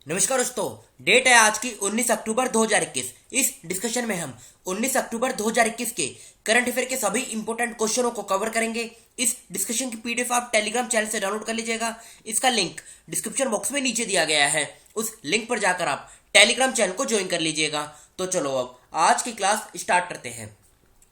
नमस्कार दोस्तों। डेट है आज की 19 अक्टूबर 2021। इस डिस्कशन में हम 19 अक्टूबर 2021 के करंट अफेयर के सभी इंपॉर्टेंट क्वेश्चनों को कवर करेंगे। इस डिस्कशन की पीडीएफ आप टेलीग्राम चैनल से डाउनलोड कर लीजिएगा। इसका लिंक डिस्क्रिप्शन बॉक्स में नीचे दिया गया है, उस लिंक पर जाकर आप टेलीग्राम चैनल को ज्वाइन कर लीजिएगा। तो चलो अब आज की क्लास स्टार्ट करते हैं।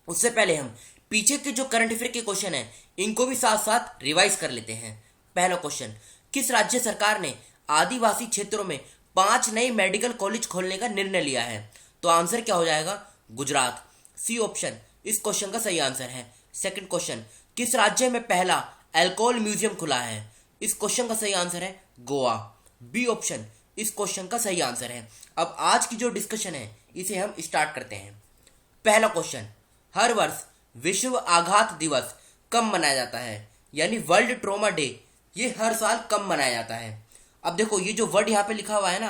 उससे पहले हम पीछे के जो करंट अफेयर के क्वेश्चन है इनको भी साथ साथ रिवाइज कर लेते हैं। पहला क्वेश्चन, किस राज्य सरकार ने आदिवासी क्षेत्रों में 5 नए मेडिकल कॉलेज खोलने का निर्णय लिया है? तो आंसर क्या हो जाएगा? गुजरात। सी ऑप्शन इस क्वेश्चन का सही आंसर है। सेकंड क्वेश्चन, किस राज्य में पहला अल्कोहल म्यूजियम खुला है? इस क्वेश्चन का सही आंसर है गोवा। बी ऑप्शन इस क्वेश्चन का सही आंसर है। अब आज की जो डिस्कशन है इसे हम स्टार्ट करते हैं। पहला क्वेश्चन, हर वर्ष विश्व आघात दिवस कब मनाया जाता है? यानी वर्ल्ड ट्रोमा डे, ये हर साल कब मनाया जाता है? अब देखो, ये जो वर्ड यहाँ पे लिखा हुआ है ना,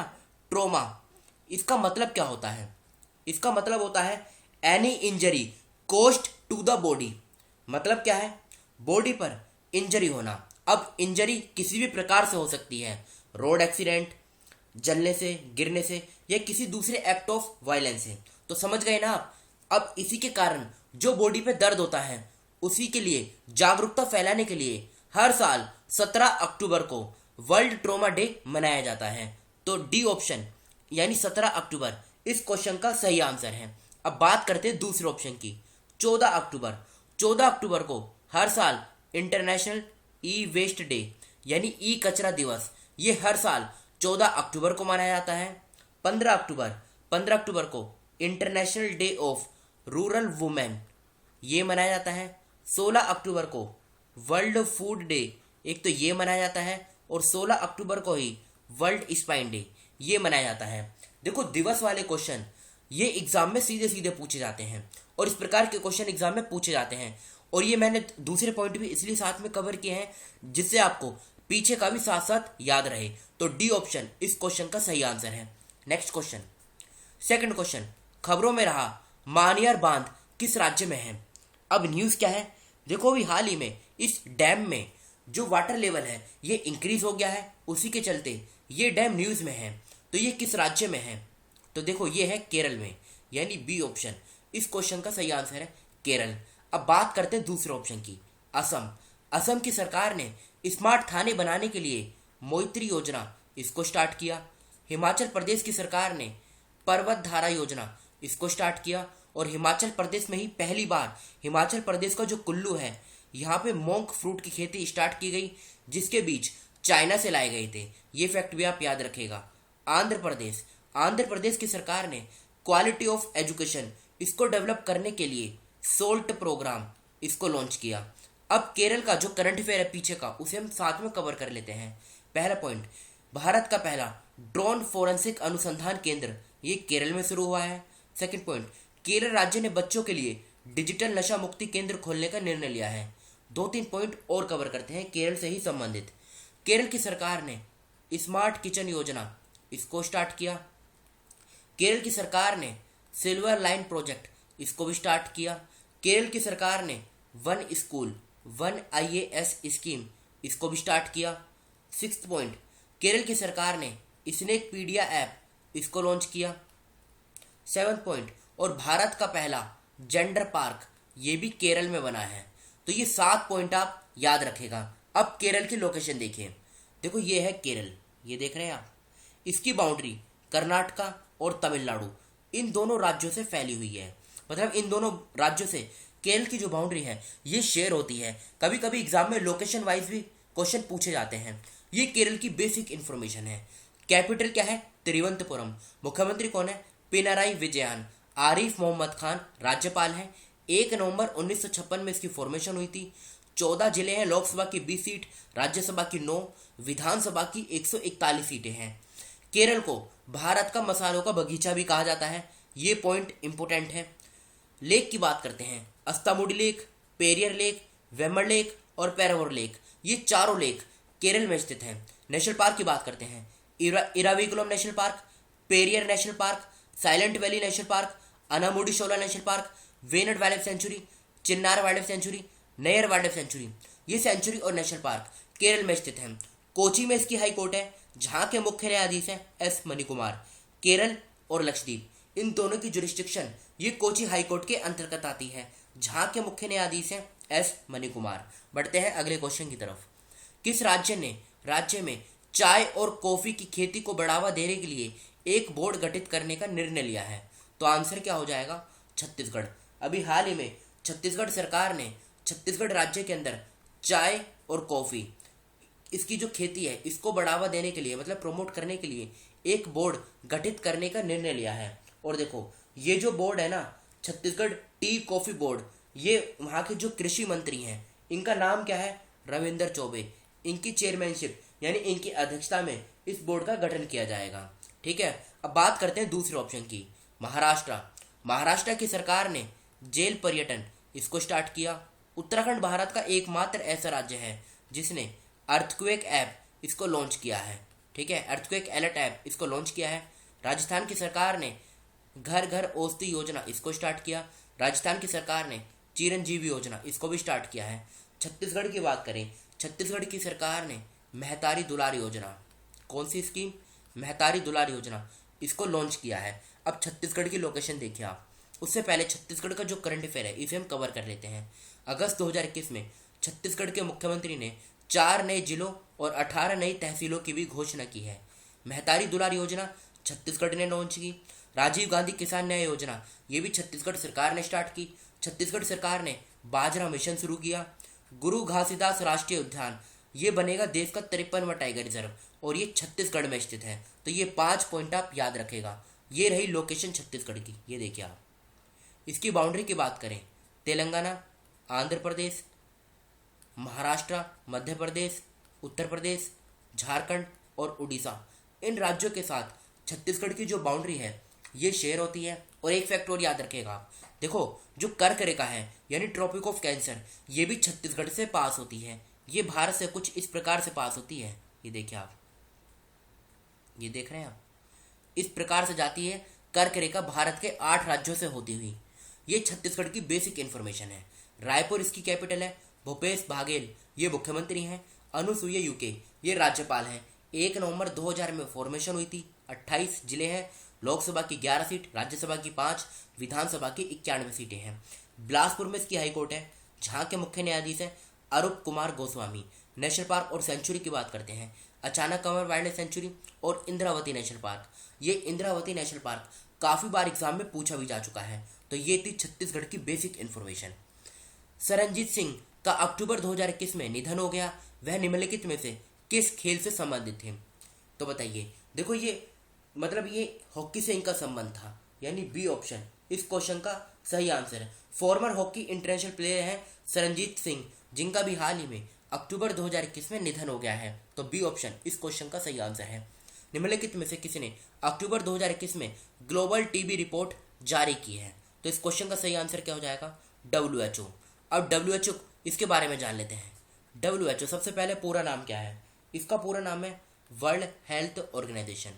ट्रोमा, इसका मतलब क्या होता है? इसका मतलब होता है any injury cost to the body. मतलब क्या है? बॉडी पर इंजरी होना। अब इंजरी किसी भी प्रकार से हो सकती है, रोड एक्सीडेंट, जलने से, गिरने से, या किसी दूसरे एक्ट ऑफ वायलेंस से। तो समझ गए ना आप? अब इसी के कारण जो बॉडी पे दर्द होता है उसी के लिए जागरूकता फैलाने के लिए हर साल 17 अक्टूबर को वर्ल्ड ट्रोमा डे मनाया जाता है। तो डी ऑप्शन यानी 17 अक्टूबर इस क्वेश्चन का सही आंसर है। अब बात करते हैं दूसरे ऑप्शन की। 14 अक्टूबर 14 अक्टूबर को हर साल इंटरनेशनल ई वेस्ट डे यानी ई कचरा दिवस, ये हर साल 14 अक्टूबर को मनाया जाता है। 15 अक्टूबर को international day of rural women, ये मनाया जाता है। 16 अक्टूबर को वर्ल्ड फूड डे, एक तो ये मनाया जाता है, और 16 अक्टूबर को ही वर्ल्ड स्पाइन डे, ये मनाया जाता है। देखो, दिवस वाले क्वेश्चन ये एग्जाम में सीधे सीधे पूछे जाते हैं, और इस प्रकार के क्वेश्चन एग्जाम में पूछे जाते हैं। और ये मैंने दूसरे पॉइंट भी इसलिए साथ में कवर किए हैं जिससे आपको पीछे का भी साथ साथ याद रहे। तो डी ऑप्शन इस क्वेश्चन का सही आंसर है। नेक्स्ट क्वेश्चन, सेकंड क्वेश्चन, खबरों में रहा मानियार बांध किस राज्य में है? अब न्यूज क्या है? देखो, अभी हाल ही में इस डैम में जो वाटर लेवल है ये इंक्रीज हो गया है, उसी के चलते ये डैम न्यूज में है। तो ये किस राज्य में है? तो देखो, ये है केरल में, यानी बी ऑप्शन इस क्वेश्चन का सही आंसर है, केरल। अब बात करते हैं दूसरे ऑप्शन की, असम। असम की सरकार ने स्मार्ट थाने बनाने के लिए मोइत्री योजना, इसको स्टार्ट किया। हिमाचल प्रदेश की सरकार ने पर्वत धारा योजना, इसको स्टार्ट किया। और हिमाचल प्रदेश में ही पहली बार हिमाचल प्रदेश का जो कुल्लू है, यहाँ पे मोंक फ्रूट की खेती स्टार्ट की गई, जिसके बीज चाइना से लाए गए थे। ये फैक्ट भी आप याद रखेगा। आंध्र प्रदेश की सरकार ने क्वालिटी ऑफ एजुकेशन, इसको डेवलप करने के लिए सोल्ट प्रोग्राम, इसको लॉन्च किया। अब केरल का जो करंट अफेयर है पीछे का, उसे हम साथ में कवर कर लेते हैं। पहला पॉइंट, भारत का पहला ड्रोन फोरेंसिक अनुसंधान केंद्र ये केरल में शुरू हुआ है। सेकंड पॉइंट, केरल राज्य ने बच्चों के लिए डिजिटल नशा मुक्ति केंद्र खोलने का निर्णय लिया है। 2-3 पॉइंट और कवर करते हैं केरल से ही संबंधित। केरल की सरकार ने स्मार्ट किचन योजना, इसको स्टार्ट किया। केरल की सरकार ने सिल्वर लाइन प्रोजेक्ट, इसको भी स्टार्ट किया। केरल की सरकार ने वन स्कूल 1 IAS स्कीम, इसको भी स्टार्ट किया। 6th पॉइंट, केरल की सरकार ने स्नेक पीडिया ऐप, इसको लॉन्च किया। 7th पॉइंट, और भारत का पहला जेंडर पार्क, ये भी केरल में बना है। तो ये 7 पॉइंट आप याद रखेगा। अब केरल की लोकेशन देखिए। देखो, ये है केरल, ये देख रहे हैं आप। इसकी बाउंड्री कर्नाटका और तमिलनाडु, इन दोनों राज्यों से फैली हुई है। मतलब इन दोनों राज्यों से केरल की जो बाउंड्री है ये शेयर होती है। कभी कभी एग्जाम में लोकेशन वाइज भी क्वेश्चन पूछे जाते हैं। ये केरल की बेसिक इंफॉर्मेशन है। कैपिटल क्या है? तिरुवनंतपुरम। मुख्यमंत्री कौन है? पिनाराई विजयन। आरिफ मोहम्मद खान राज्यपाल हैं। 1 नवंबर 1956 में इसकी फॉर्मेशन हुई थी। 14 जिले हैं, लोकसभा की 20 सीट, राज्यसभा की 9, विधानसभा की 141 सीटें हैं। केरल को भारत का मसालों का बगीचा भी कहा जाता है, ये पॉइंट इंपोर्टेंट है। लेक की बात करते हैं, अस्तामुडी लेक, पेरियर लेक, वेमर लेक और पेरावोर लेक, ये चारों लेक केरल में स्थित हैं। नेशनल पार्क की बात करते हैं, Eravikulam national park, Periyar national park, silent valley national park, Anamudi Shola national park, Wayanad wildlife sanctuary, Chinnar wildlife sanctuary, Neyyar wildlife sanctuary, ये सेंचुरी और नेशनल पार्क केरल में स्थित हैं। कोची में इसकी हाई कोर्ट है, जहां के मुख्य न्यायाधीश हैं एस मणिकुमार। केरल और लक्षद्वीप इन दोनों की जुरिस्डिक्शन ये कोची हाईकोर्ट के अंतर्गत आती है, जहां के मुख्य न्यायाधीश हैं एस मणिकुमार। बढ़ते हैं अगले क्वेश्चन की तरफ। किस राज्य ने राज्य में चाय और कॉफी की खेती को बढ़ावा देने के लिए एक बोर्ड गठित करने का निर्णय लिया है? तो आंसर क्या हो जाएगा? छत्तीसगढ़। अभी हाल ही में छत्तीसगढ़ सरकार ने छत्तीसगढ़ राज्य के अंदर चाय और कॉफी इसकी जो खेती है इसको बढ़ावा देने के लिए मतलब प्रमोट करने के लिए एक बोर्ड गठित करने का निर्णय लिया है। और देखो ये जो बोर्ड है ना, छत्तीसगढ़ टी कॉफी बोर्ड, ये वहाँ के जो कृषि मंत्री हैं इनका नाम क्या है? रविंद्र चौबे। इनकी चेयरमैनशिप यानी इनकी अध्यक्षता में इस बोर्ड का गठन किया जाएगा। ठीक है, अब बात करते हैं दूसरे ऑप्शन की, महाराष्ट्र। महाराष्ट्र की सरकार ने जेल पर्यटन इसको स्टार्ट किया। उत्तराखंड भारत का एकमात्र ऐसा राज्य है जिसने अर्थक्वेक ऐप इसको लॉन्च किया है। ठीक है, अर्थक्वेक अलर्ट ऐप इसको लॉन्च किया है। राजस्थान की सरकार ने घर घर औषधि योजना इसको स्टार्ट किया। राजस्थान की सरकार ने चिरंजीवी योजना इसको भी स्टार्ट किया है। छत्तीसगढ़ की बात करें, छत्तीसगढ़ की सरकार ने महतारी दुलार योजना, कौन सी स्कीम? महतारी दुलार योजना, इसको लॉन्च किया है। अब छत्तीसगढ़ की लोकेशन देखिए आप। उससे पहले छत्तीसगढ़ का जो करंट अफेयर है इसे हम कवर कर लेते हैं। अगस्त 2021 में छत्तीसगढ़ के मुख्यमंत्री ने 4 नए जिलों और 18 नई तहसीलों की भी घोषणा की है। महतारी दुलार योजना छत्तीसगढ़ ने लॉन्च की। राजीव गांधी किसान न्याय योजना ये भी छत्तीसगढ़ सरकार ने स्टार्ट की। छत्तीसगढ़ सरकार ने बाजरा मिशन शुरू किया। गुरु घासीदास राष्ट्रीय उद्यान ये बनेगा देश का 53वां टाइगर रिजर्व और ये छत्तीसगढ़ में स्थित है। तो ये 5 पॉइंट आप याद रखेगा। ये रही लोकेशन छत्तीसगढ़ की, ये देखिए आप। इसकी बाउंड्री की बात करें, तेलंगाना, आंध्र प्रदेश, महाराष्ट्र, मध्य प्रदेश, उत्तर प्रदेश, झारखंड और उड़ीसा, इन राज्यों के साथ छत्तीसगढ़ की जो बाउंड्री है ये शेयर होती है। और एक फैक्ट और याद रखेगा, देखो जो कर्क रेखा है यानी ट्रॉपिक ऑफ कैंसर ये भी छत्तीसगढ़ से पास होती है। ये भारत से कुछ इस प्रकार से पास होती है, ये देखिए आप, ये देख रहे हैं आप, इस प्रकार से जाती है कर्क रेखा भारत के 8 राज्यों से होती हुई। ये छत्तीसगढ़ की बेसिक इन्फॉर्मेशन है। रायपुर इसकी कैपिटल है। भूपेश बाघेल ये मुख्यमंत्री हैं। अनुसुईया यूके ये राज्यपाल हैं। 1 नवंबर 2000 में फॉर्मेशन हुई थी। 28 जिले हैं। लोकसभा की 11 सीट, राज्यसभा की 5, विधानसभा की 91 सीटें हैं। बिलासपुर में इसकी हाईकोर्ट है, जहाँ के मुख्य न्यायाधीश हैं अरूप कुमार गोस्वामी। नेशनल पार्क और सेंचुरी की बात करते हैं, अचानक कंवर वाइल्ड लाइफ सेंचुरी और इंद्रावती नेशनल पार्क। ये इंद्रावती नेशनल पार्क काफ़ी बार एग्जाम में पूछा भी जा चुका है। तो ये थी छत्तीसगढ़ की बेसिक इन्फॉर्मेशन। सरनजीत सिंह का अक्टूबर 2021 में निधन हो गया। वह निम्नलिखित में से किस खेल से संबंधित थे? तो बताइए। देखो ये मतलब ये हॉकी से इनका संबंध था, यानी बी ऑप्शन इस क्वेश्चन का सही आंसर है। फॉर्मर हॉकी इंटरनेशनल प्लेयर हैं सरनजीत सिंह, जिनका भी हाल ही में अक्टूबर 2021 में निधन हो गया है। तो बी ऑप्शन इस क्वेश्चन का सही आंसर है। निम्नलिखित में से किसी ने अक्टूबर 2021 में ग्लोबल टीबी रिपोर्ट जारी की है? तो इस क्वेश्चन का सही आंसर क्या हो जाएगा? WHO। अब WHO इसके बारे में जान लेते हैं। WHO सबसे पहले पूरा नाम क्या है? इसका पूरा नाम है वर्ल्ड हेल्थ ऑर्गेनाइजेशन।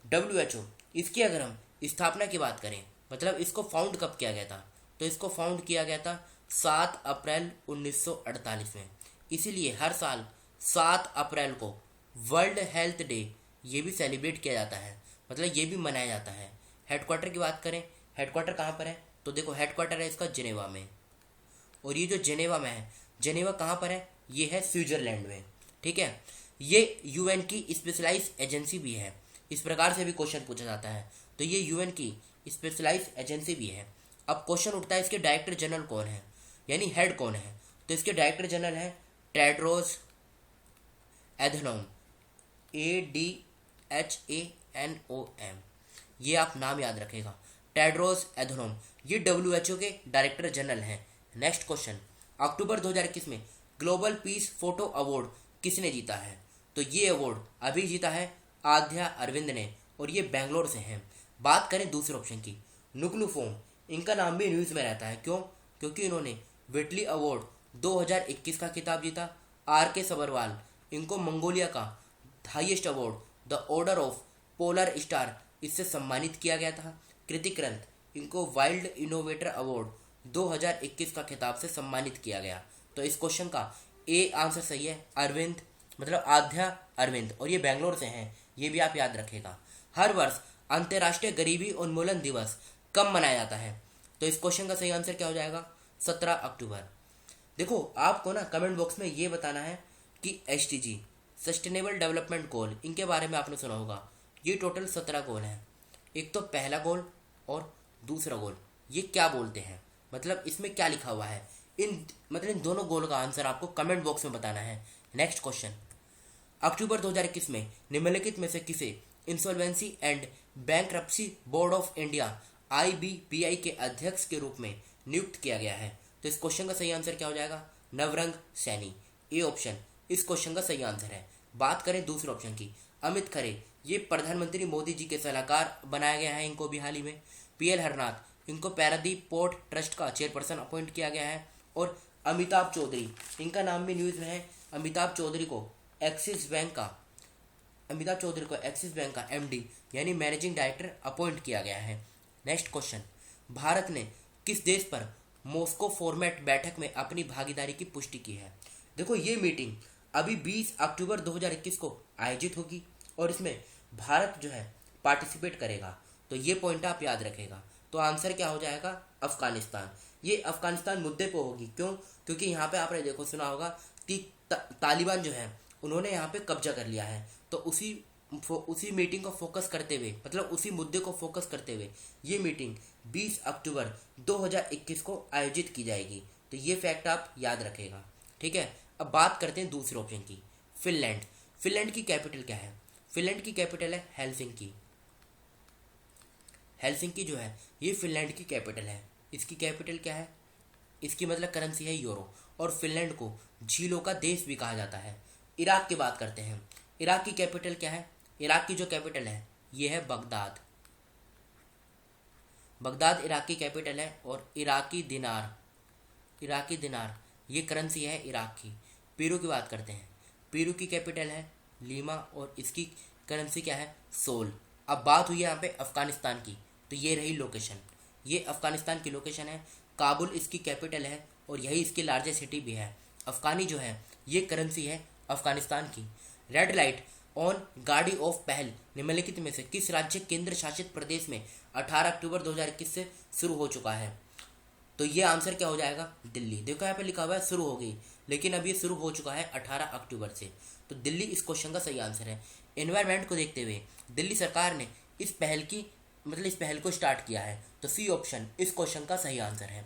WHO इसकी अगर हम स्थापना की बात करें, मतलब इसको फाउंड कब किया गया था, तो इसको फाउंड किया गया था 7 अप्रैल 1948 में। इसीलिए हर साल 7 अप्रैल को वर्ल्ड हेल्थ डे ये भी सेलिब्रेट किया जाता है, मतलब ये भी मनाया जाता है। हेडक्वार्टर की बात करें, हेडक्वार्टर कहाँ पर है? तो देखो हेडक्वार्टर है इसका जिनेवा में। और ये जो जिनेवा में है, जिनेवा कहाँ पर है? ये है स्विट्जरलैंड में। ठीक है, ये यूएन की स्पेशलाइज एजेंसी भी है। इस प्रकार से भी क्वेश्चन पूछा जाता है। तो ये यूएन की स्पेशलाइज एजेंसी भी है। अब क्वेश्चन उठता है इसके डायरेक्टर जनरल कौन है, यानी हेड कौन है? तो इसके डायरेक्टर जनरल है टेड्रोस एधनोम, ADHANOM। ये आप नाम याद रखेगा, टेड्रोस एधनोम। ये WHO के डायरेक्टर जनरल हैं। नेक्स्ट क्वेश्चन, अक्टूबर 2021 में ग्लोबल पीस फोटो अवार्ड किसने जीता है? तो ये अवार्ड अभी जीता है आध्या अरविंद ने, और ये बेंगलोर से हैं। बात करें दूसरे ऑप्शन की, नुकलू फोम, इनका नाम भी न्यूज़ में रहता है। क्यों? क्योंकि इन्होंने विटली अवार्ड 2021 का खिताब जीता। RK सबरवाल, इनको मंगोलिया का highest award the order of polar star इससे सम्मानित किया गया था। कृतिक रंत, इनको वाइल्ड इनोवेटर अवार्ड 2021 का खिताब से सम्मानित किया गया। तो इस क्वेश्चन का ए आंसर सही है, अरविंद मतलब आध्या अरविंद, और ये बेंगलोर से हैं, ये भी आप याद रखेगा। हर वर्ष अंतर्राष्ट्रीय गरीबी उन्मूलन दिवस कब मनाया जाता है? तो इस क्वेश्चन का सही आंसर क्या हो जाएगा? 17 अक्टूबर। देखो आपको ना कमेंट बॉक्स में ये बताना है कि SDG सस्टेनेबल डेवलपमेंट गोल, इनके बारे में आपने सुना होगा। ये टोटल 17 गोल हैं। एक तो पहला गोल और दूसरा गोल, ये क्या बोलते हैं, मतलब इसमें क्या लिखा हुआ है, इन दोनों गोल का आंसर आपको कमेंट बॉक्स में बताना है। नेक्स्ट क्वेश्चन, अक्टूबर 2021 में निम्नलिखित में से किसे insolvency and bankruptcy board of India IBPI के अध्यक्ष के रूप में नियुक्त किया गया है? तो इस क्वेश्चन का सही आंसर क्या हो जाएगा? नवरंग सैनी, ए ऑप्शन इस क्वेश्चन का सही आंसर है। बात करें दूसरे ऑप्शन की, अमित खरे, ये प्रधानमंत्री मोदी जी के सलाहकार बनाया गया है, इनको भी हाल ही में। PL हरनाथ, इनको पैरादीप पोर्ट ट्रस्ट का चेयरपर्सन अपॉइंट किया गया है। और अमिताभ चौधरी, इनका नाम भी न्यूज़ में है। अमिताभ चौधरी को एक्सिस बैंक का MD यानी मैनेजिंग डायरेक्टर अपॉइंट किया गया है। नेक्स्ट क्वेश्चन, भारत ने किस देश पर मॉस्को फॉर्मेट बैठक में अपनी भागीदारी की पुष्टि की है? देखो ये मीटिंग अभी 20 अक्टूबर 2021 को आयोजित होगी और इसमें भारत जो है पार्टिसिपेट करेगा, तो ये पॉइंट आप याद रखेगा। तो आंसर क्या हो जाएगा? अफगानिस्तान। ये अफगानिस्तान मुद्दे पे होगी, क्यों? क्योंकि यहाँ पे आपने देखो सुना होगा कि तालिबान जो है उन्होंने यहाँ पे कब्जा कर लिया है, तो उसी मीटिंग को फोकस करते हुए, मतलब उसी मुद्दे को फोकस करते हुए ये मीटिंग 20 अक्टूबर 2021 को आयोजित की जाएगी। तो ये फैक्ट आप याद रखेगा, ठीक है। अब बात करते हैं दूसरे ऑप्शन की, फिनलैंड। फिनलैंड की कैपिटल क्या है? फिनलैंड की कैपिटल है हेलसिंकी। हेलसिंकी जो है ये फिनलैंड की कैपिटल है। इसकी कैपिटल क्या है? इसकी मतलब करेंसी है यूरो, और फिनलैंड को झीलों का देश भी कहा जाता है। इराक की बात करते हैं। इराक की कैपिटल क्या है? इराक की जो कैपिटल है ये है बगदाद। बगदाद इराक की कैपिटल है। और इराकी दिनार ये करेंसी है इराक की। पेरू की बात करते हैं। पेरू की कैपिटल है लीमा और इसकी करेंसी क्या है? सोल। अब बात हुई यहाँ पे अफगानिस्तान की, तो ये रही लोकेशन, ये अफगानिस्तान की लोकेशन है। काबुल इसकी कैपिटल है और यही इसकी लार्जेस्ट सिटी भी है। अफगानी जो है ये करेंसी है अफगानिस्तान की। रेड लाइट ऑन गाड़ी ऑफ पहल निम्नलिखित में से किस राज्य केंद्र शासित प्रदेश में 18 अक्टूबर 2021 से शुरू हो चुका है? तो ये आंसर क्या हो जाएगा? दिल्ली। देखो यहाँ पे लिखा हुआ है शुरू हो गई, लेकिन अब ये शुरू हो चुका है 18 अक्टूबर से, तो दिल्ली इस क्वेश्चन का सही आंसर है। एनवायरनमेंट को देखते हुए दिल्ली सरकार ने इस पहल को स्टार्ट किया है, तो सी ऑप्शन इस क्वेश्चन का सही आंसर है।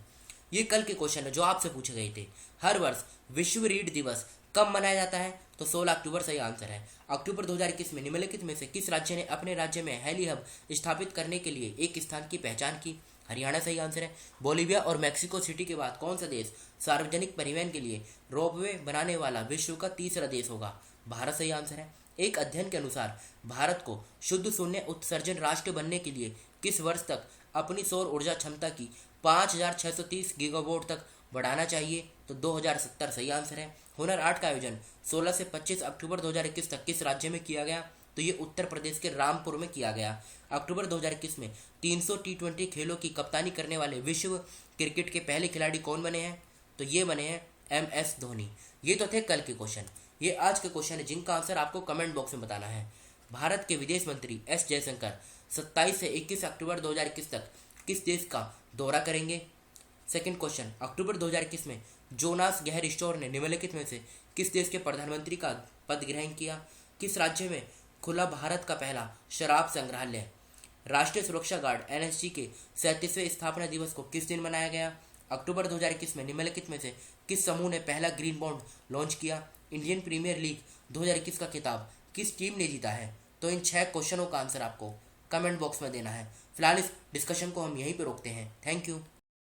ये कल के क्वेश्चन है जो आपसे पूछे गए थे। हर वर्ष विश्व रीढ़ दिवस कब मनाया जाता है? तो 16 अक्टूबर सही आंसर है। अक्टूबर 2021 में निम्नलिखित में से किस राज्य ने अपने राज्य में हेली हब स्थापित करने के लिए एक स्थान की पहचान की? हरियाणा सही आंसर है। बोलीविया और मैक्सिको सिटी के बाद कौन सा देश सार्वजनिक परिवहन के लिए रोपवे बनाने वाला विश्व का तीसरा देश होगा? भारत सही आंसर है। एक अध्ययन के अनुसार भारत को शुद्ध शून्य उत्सर्जन राष्ट्र बनने के लिए किस वर्ष तक अपनी सौर ऊर्जा क्षमता की 5630 गीगावाट तक बढ़ाना चाहिए? तो 2070 सही आंसर है। हुनर हाट का आयोजन 16 से 25 अक्टूबर 2021 तक किस राज्य में किया गया? तो ये उत्तर प्रदेश के रामपुर में किया गया। अक्टूबर 2021 में 300 T20 खेलों की कप्तानी करने वाले विश्व क्रिकेट के पहले खिलाड़ी कौन बने हैं? तो ये बने हैं MS धोनी। ये तो थे कल के क्वेश्चन। ये आज के क्वेश्चन है जिनका आंसर आपको कमेंट बॉक्स में बताना है। भारत के विदेश मंत्री S जयशंकर 27 से 21 अक्टूबर 2021 तक किस देश का दौरा करेंगे? सेकंड क्वेश्चन, अक्टूबर 2021 में जोनास गहर स्टोर ने निम्नलिखित में से किस देश के प्रधानमंत्री का पद ग्रहण किया? किस राज्य में खुला भारत का पहला शराब संग्रहालय? राष्ट्रीय सुरक्षा गार्ड NSG के 37वें स्थापना दिवस को किस दिन मनाया गया? अक्टूबर 2021 में निम्नलिखित में से किस समूह ने पहला ग्रीन बॉन्ड लॉन्च किया? इंडियन प्रीमियर लीग 2021 का खिताब किस टीम ने जीता है? तो इन 6 क्वेश्चनों का आंसर आपको कमेंट बॉक्स में देना है। फिलहाल इस डिस्कशन को हम यहीं पर रोकते हैं। Thank you.